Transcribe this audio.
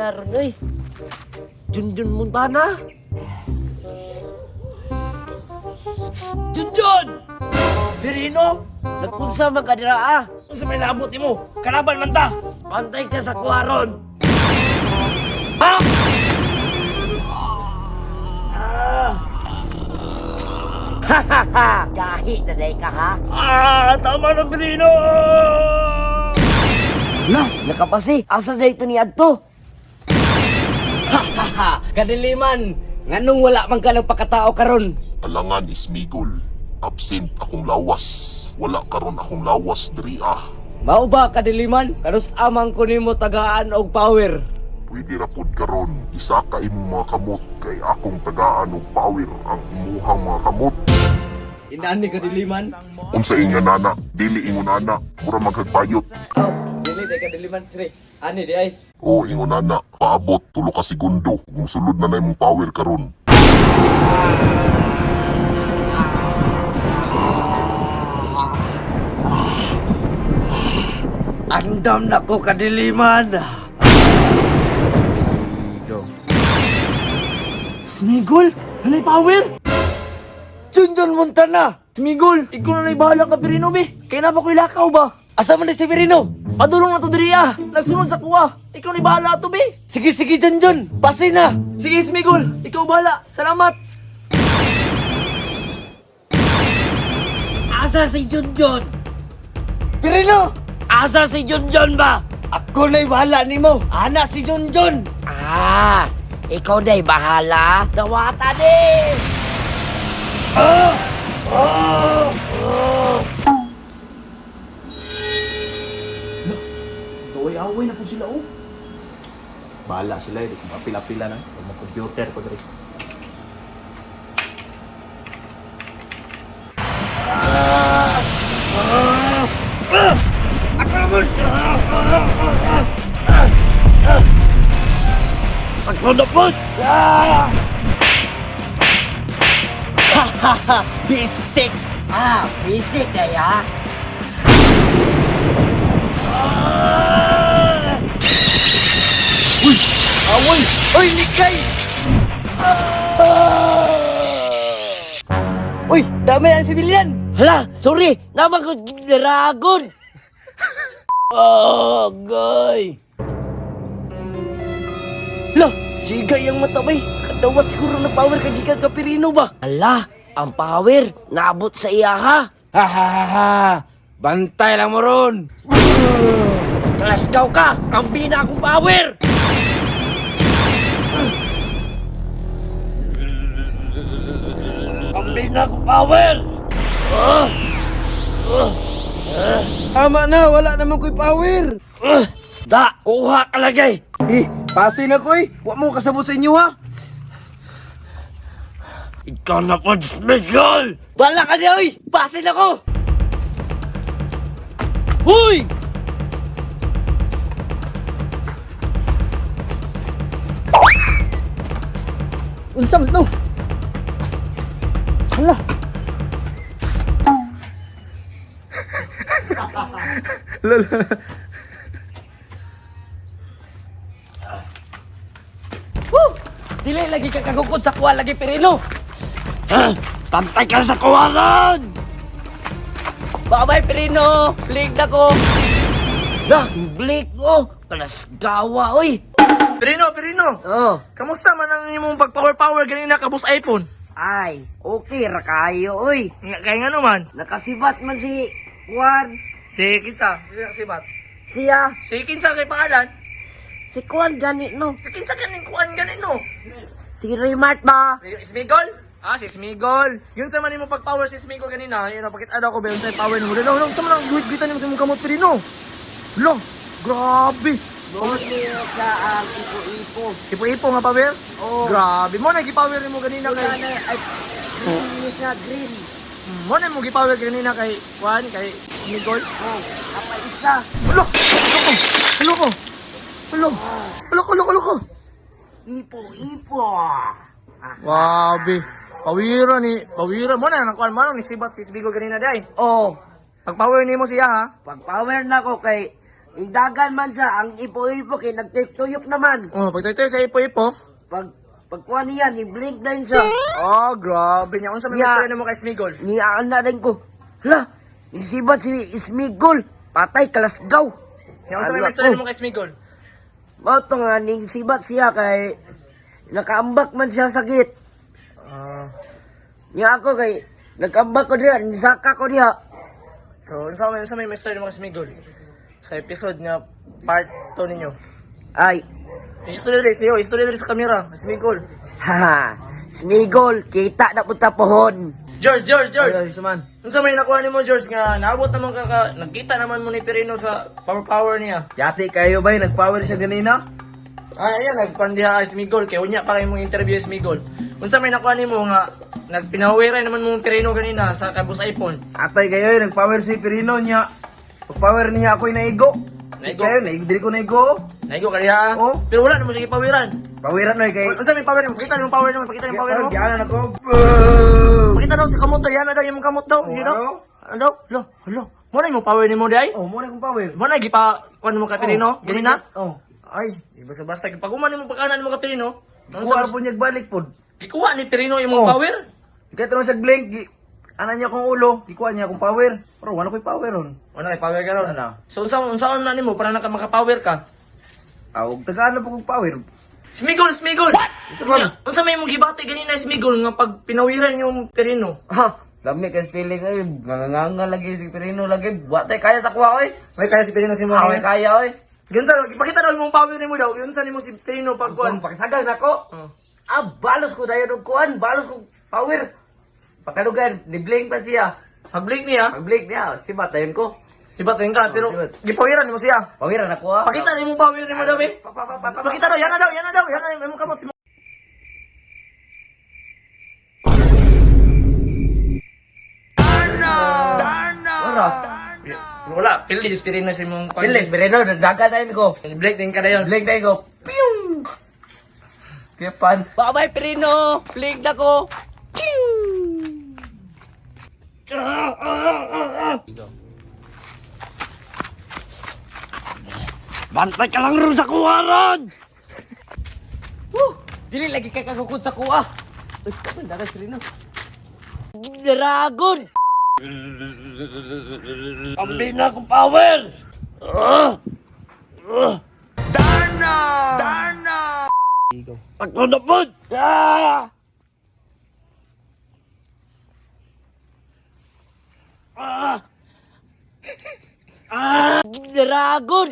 nangyari ngay. Junjun Montana? Junjun! Birino? Nagpunsa man ka dira ah. Kung sa may labot mo, kalaban man ta. Pantay ka sa kuwaron. Ha? Hahaha! Gahi na day ka ha? Tama na, Pirino! Lah, nakapasi. Asa day ito ni Adto? Hahaha! Kadiliman! Nganong wala man ka nagpakatao karon? Alangan Ismigol, absent akong lawas. Wala karon akong lawas diri ah. Mao ba kadiliman? Kanus amang ko nimo tagaan og power. Pwede ra pud karon isa ka imong mga kamot kay akong tagaan og power ang imuhang mga kamot. Inani kadiliman? Unsa inga nana, dili ingon nana, mura maghagbayot. Oh, dili day kadiliman sir. Ani di ay. O ingon nana, paabot 3 ka segundo kung sulod na imong power karon. Andam na ko kadiliman. Smigol, nanay power. Junjun Montana! Smigol, ikaw na bahala ka Pirino be. Kaya na ba ko'y lakaw ba? Asa man ni si Pirino? Padulong na to diri ah. Nagsunod sa kuwa. Ikaw na bahala to be. Sige, sige, Junjun! Pasi na! Sige Smigol, ikaw bahala. Salamat. Asa si Junjun? Pirino! Asa si Junjun ba? Ako na'y bahala ni mo. Ana si Junjun. Ah, ikaw na'y bahala. Dawata din! Away-away na po sila oh. Bahala sila eh, kung apila-apila na. Kung mag-computer ko dito. Pagpundapot! Hahaha! Bisik! Ah, bisik kaya? Uy! Away! Uy, Nikay! Uy, dami ang sibilyan. Hala! Sorry! Naman ko dragon! Oh, goy! Lah! Sigay ang matabay! Kadawat siguro na power kagikan ka Pirino ba? Hala! Ang power! Naabot sa iya ha! Ha ha ha ha! Bantay lang mo ron! Kalasgaw ka! Ang bina akong power! Ang bina akong power! Tama na! Wala naman ko'y power! Da! Kuha ka lagay! Pasi na ko'y! Huwag mo kasabot sa inyo ha! Ikaw na po, special! Bala ka niya, oy! Pasin ako! Huy! Unsa man to? Hala! Lala! Woo! Dili lagi ka kagukod sa kuwa lagi Pirino. Ha? Pantay ka sa kawalan! Bye-bye Pirino. Blig na ko. Lah! Blake ko! Kalasgawa, oy! Pirino. Oh! Kamusta man ang imong pag-power ganina kabus iPhone? Ay! Okay, rakayo, oy! Kaya nga naman. Nakasibat man si Juan. Si Kinsa, si Bat. Siya. Si Kinsa kay pangalan. Si Juan gani, no? Si Kinsa kaning kuan ganin no. Si Raymart ba? Smigol? Ah, si Smigol. Yun sa man mo pag-power si Smigol ganina. Yun na, pakit ko ba yun sa power mo. Lalo, sa man ang guhit-guhitan niyo sa mong kamot Pirino. Lo, grabe. Doon niya sa ang ipo-ipo. Ipo-ipo nga pa, Bel? Oo. Grabe. Mo na gipower mo ganina Wala kay... na, ay, green niya siya, green. Mo na mo gipower kanina kay Juan, kay Smigol. Oh, apa isa. Ulo! Ulo ko! Ulo ko! Ipo-ipo. Grabe. Pawira mo na, nakuhan mo ni Sibat si Smigol kanina day. Oh, Pag-power ni mo siya ha. pag-power na ko kay Indagan man siya, ang ipo-ipo kay nagtuyok naman. Oh, pagtaytoy sa ipo-ipo. Pagkuha niya, ni-blink din siya. Oh, grabe niya. Unsa may Yeah. istorya mo kay Smigol? Niyaan na rin ko. Hala, isibat si Smigol. Patay, kalasgaw. Unsa may Ano istorya ako? mo kay Smigol? Mauto nga, ning sibat siya kay nakaambak man siya sakit. Ah. Niya ako kay nagambak ko diha, nisaka ko diha. So, unsa may istorya mo kay Smigol? Sa episode nga part 2 ninyo. Ay, Istorya diri sa kamera, Smigol. haha, Smigol, kita na punta pohon. George. Ay, suman. Unsa may nakuha nimo George nga naabot naman nagkita naman mo ni Pirino sa power niya. Yati kayo ba? Nag-power siya ganina? Ay, ayan, nagpandiha kay Smigol. Kaya unya pa kayo mong interview si Smigol. Unsa may nakuha nimo nga nagpinawiray naman mong Pirino ganina sa kabus iPhone. Atay kayo, nag-power si Pirino niya. Pag-power niya ako'y naigo. Naigo? Kayo, dili ko naigo. Naigo ka diha. Oh. Pero wala naman sige pawiran. Pawiran na kay... Unsa may power nimo? Pakita nimo power nimo, pakita nimo power nimo. Gianan ako. Pakita daw si kamot daw, yan na daw yung kamot daw. Oh, You know? ano? Ano? Lo. Mo na yung power nimo day. Oh, muna kong power. Mo na gipa kuan mo ka Pirino, ganina. Oh. Ay, di basta pag uman mo pagkanan mo ka Pirino. Kuha po niya balik po. Ikuha ni Pirino yung Oh. mga power. Kaya tanong sa blink, ana niya akong ulo, ikuha niya akong power. Pero wala ko'y power ron. Ano kay power ka ron? Ano? So unsaon na nimo para maka-power ka? Awag tagaan na po kong power. Smigol. Ito ba? Unsa may mong gibati ganina Smigol nga pag pinawiran yung Pirino? Ha, lami kay feeling ay, nganganga lagi si Pirino lagi. Buwatay kaya takwa oy. May kaya si Pirino si mo. Away kaya oy. Gansa, ipakita daw mong power nimo daw. Yunsa nimo si Pirino pag kuan. Kung pakisagal na ko. Oh. Balos ko dayon og kuan, balos ko power. Pakalugan, ni-blink pa siya. Pag-blink niya, Pag-blink niya, si batayon ko. sibatin ka pero sibat. gipawiran nimo siya. Pawiran ako ha. Pakita nimo power nimo daw eh. Pakita daw, yan na daw, yan na yung kamot si mo. Ora. Wala, pilis Pirino si mong kuan. Pilis, Pirino, nagdaga na yun ko. Blink din ka dayon. Blink na yun ko. Piyong! Kepan. Bye-bye, Pirino! Blink na ko! Bantay ka lang rin sa kuwaran! Dili lagi ka kagukod sa kuwa! Uy, kapag dagat, Pirino. Dragon! Ambil na akong power! Darna! Ako na po! Dragon!